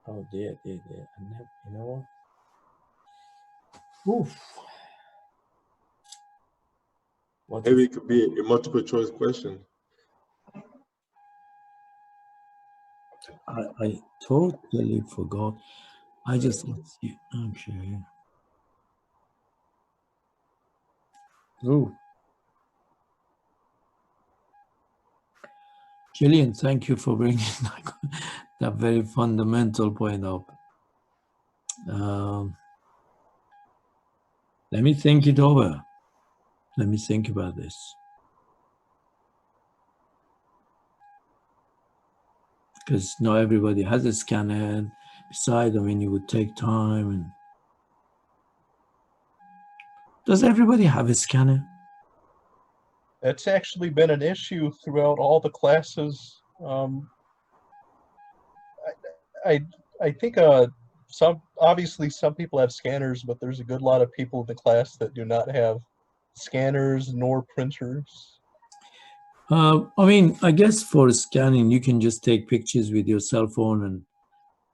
Oh dear. I never, you know what? Oof. What Maybe if, it could be a multiple choice question. I totally forgot. I just, okay. Oh. Gillian, thank you for bringing that very fundamental point up. Let me think it over. Let me think about this. Because not everybody has a scanner. And besides, I mean, it would take time. And does everybody have a scanner? That's actually been an issue throughout all the classes. I think obviously some people have scanners, but there's a good lot of people in the class that do not have scanners nor printers. I mean, I guess for scanning, you can just take pictures with your cell phone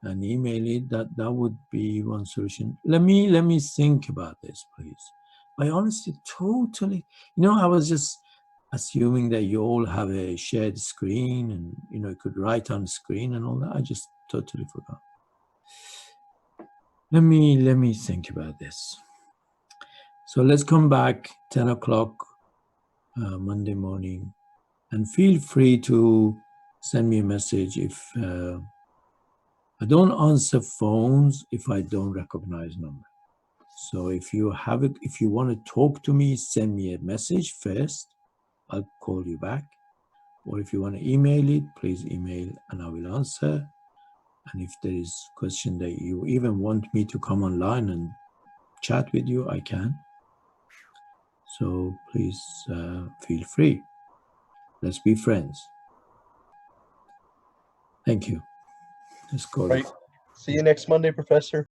and email it. That would be one solution. Let me think about this, please. I honestly totally, I was just assuming that you all have a shared screen and you could write on the screen and all that. I just totally forgot. Let me think about this. So let's come back 10 o'clock Monday morning, and feel free to send me a message if I don't answer phones if I don't recognize number. So if you want to talk to me, send me a message first. I'll call you back. Or if you want to email it, please email and I will answer. And if there is a question that you even want me to come online and chat with you, I can. So please feel free. Let's be friends. Thank you. Let's go. Right. See you next Monday, Professor.